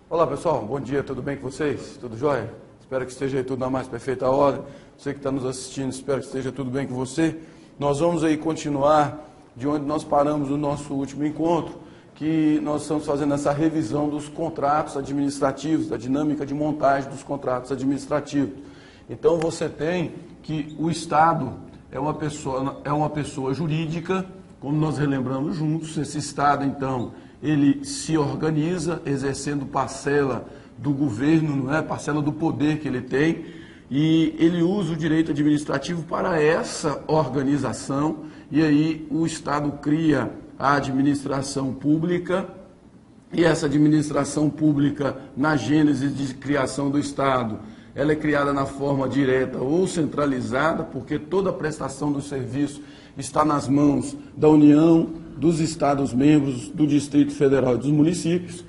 Olá pessoal, bom dia, tudo bem com vocês? Tudo jóia? Espero que esteja aí tudo na mais perfeita ordem. Você que está nos assistindo, espero que esteja tudo bem com você. Nós vamos aí continuar de onde nós paramos no nosso último encontro, que nós estamos fazendo essa revisão dos contratos administrativos, da dinâmica de montagem dos contratos administrativos. Então você tem que o Estado é uma pessoa jurídica, como nós relembramos juntos. Esse Estado, então, ele se organiza exercendo parcela do governo, não é? Parcela do poder que ele tem, e ele usa o direito administrativo para essa organização, e aí o Estado cria a administração pública, e essa administração pública, na gênese de criação do Estado, ela é criada na forma direta ou centralizada, porque toda a prestação do serviço está nas mãos da União, dos Estados-membros, do Distrito Federal e dos municípios,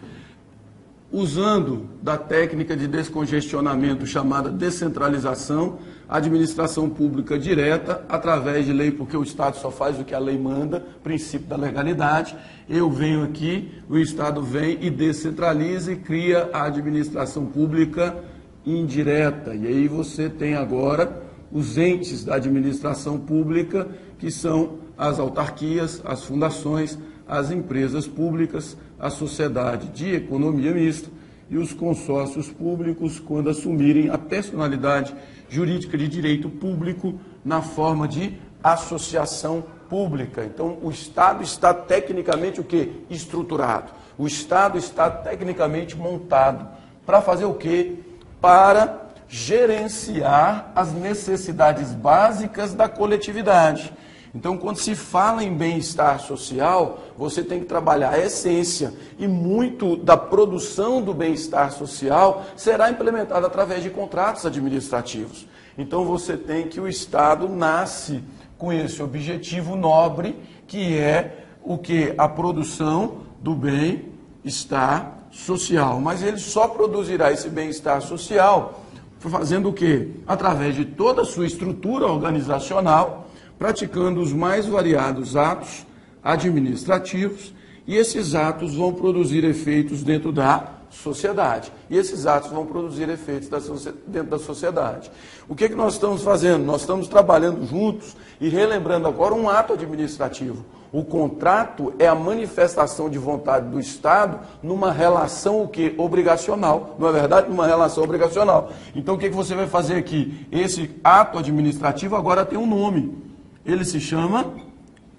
usando da técnica de descongestionamento chamada descentralização, administração pública direta, através de lei, porque o Estado só faz o que a lei manda, princípio da legalidade. Eu venho aqui, o Estado vem e descentraliza e cria a administração pública indireta. E aí você tem agora os entes da administração pública, que são as autarquias, as fundações, as empresas públicas, a sociedade de economia mista e os consórcios públicos, quando assumirem a personalidade jurídica de direito público na forma de associação pública. Então, o Estado está tecnicamente o quê? Estruturado. O Estado está tecnicamente montado. Para fazer o quê? Para gerenciar as necessidades básicas da coletividade. Então, quando se fala em bem-estar social, você tem que trabalhar a essência, e muito da produção do bem-estar social será implementada através de contratos administrativos. Então, você tem que o Estado nasce com esse objetivo nobre, que é o que? A produção do bem-estar social. Mas ele só produzirá esse bem-estar social fazendo o quê? Através de toda a sua estrutura organizacional, praticando os mais variados atos administrativos, e esses atos vão produzir efeitos dentro da sociedade. E esses atos vão produzir efeitos dentro da sociedade. O que nós estamos fazendo? Nós estamos trabalhando juntos e relembrando agora um ato administrativo. O contrato é a manifestação de vontade do Estado numa relação o quê? Obrigacional. Não é verdade? Numa relação obrigacional. Então o que você vai fazer aqui? Esse ato administrativo agora tem um nome. Ele se chama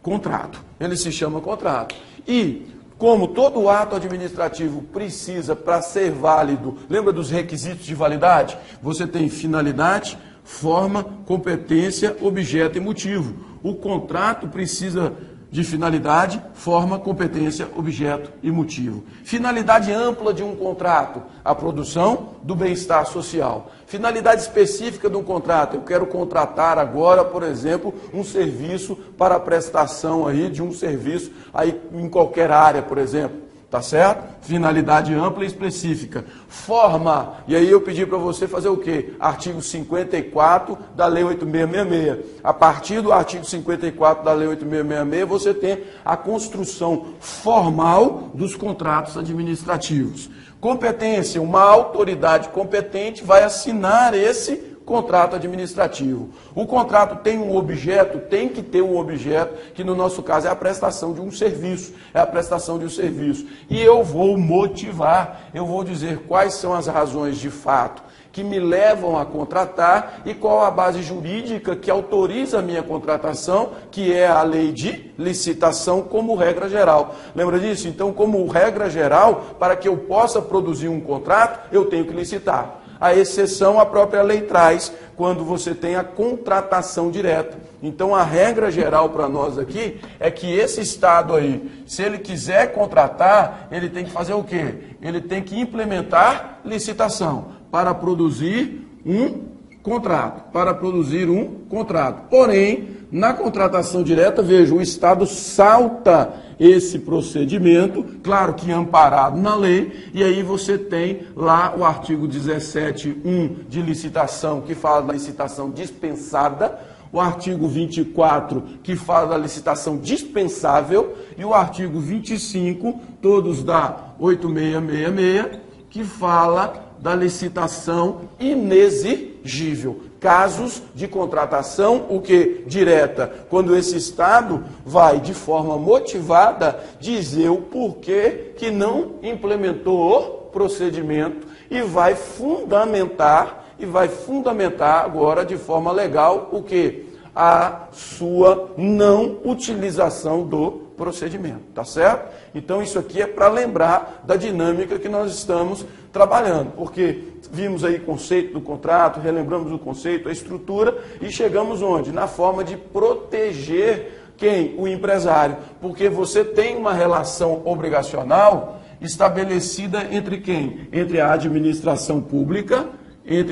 contrato. Ele se chama contrato. E, como todo ato administrativo precisa, para ser válido, lembra dos requisitos de validade? Você tem finalidade, forma, competência, objeto e motivo. O contrato precisa de finalidade, forma, competência, objeto e motivo. Finalidade ampla de um contrato, a produção do bem-estar social. Finalidade específica de um contrato, eu quero contratar agora, por exemplo, um serviço para a prestação aí de um serviço aí em qualquer área, por exemplo. Tá certo? Finalidade ampla e específica. Forma, e aí eu pedi para você fazer o quê? Artigo 54 da Lei 8666. A partir do artigo 54 da Lei 8666, você tem a construção formal dos contratos administrativos. Competência, uma autoridade competente vai assinar esse contrato administrativo. O contrato tem um objeto, tem que ter um objeto, que no nosso caso é a prestação de um serviço, E eu vou motivar, eu vou dizer quais são as razões de fato que me levam a contratar e qual a base jurídica que autoriza a minha contratação, que é a lei de licitação como regra geral. Lembra disso? Então, como regra geral, para que eu possa produzir um contrato, eu tenho que licitar. A exceção a própria lei traz, quando você tem a contratação direta. Então, a regra geral para nós aqui é que esse Estado aí, se ele quiser contratar, ele tem que fazer o quê? Ele tem que implementar licitação para produzir um contrato, para produzir um contrato. Porém, na contratação direta, veja, o Estado salta esse procedimento, claro que amparado na lei, e aí você tem lá o artigo 17.1 de licitação, que fala da licitação dispensada, o artigo 24, que fala da licitação dispensável, e o artigo 25, todos da 8666, que fala da licitação inexigível. Casos de contratação, o que? Direta, quando esse Estado vai, de forma motivada, dizer o porquê que não implementou o procedimento e vai fundamentar agora de forma legal o que? A sua não utilização do procedimento, tá certo? Então isso aqui é para lembrar da dinâmica que nós estamos trabalhando, porque vimos aí o conceito do contrato, relembramos o conceito, a estrutura e chegamos onde? Na forma de proteger quem? O empresário, porque você tem uma relação obrigacional estabelecida entre quem? Entre a administração pública e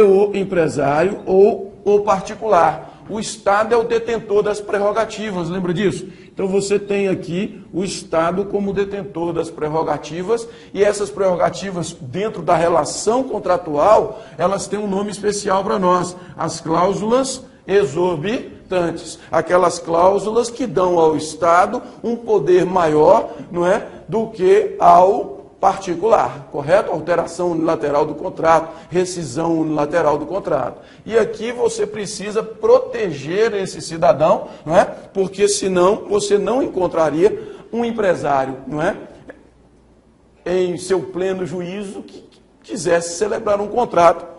o empresário ou o particular. O Estado é o detentor das prerrogativas, lembra disso? Então você tem aqui o Estado como detentor das prerrogativas e essas prerrogativas dentro da relação contratual, elas têm um nome especial para nós, as cláusulas exorbitantes, aquelas cláusulas que dão ao Estado um poder maior, não é, do que ao particular, correto? Alteração unilateral do contrato, rescisão unilateral do contrato. E aqui você precisa proteger esse cidadão, não é? Porque senão você não encontraria um empresário, não é? Em seu pleno juízo que quisesse celebrar um contrato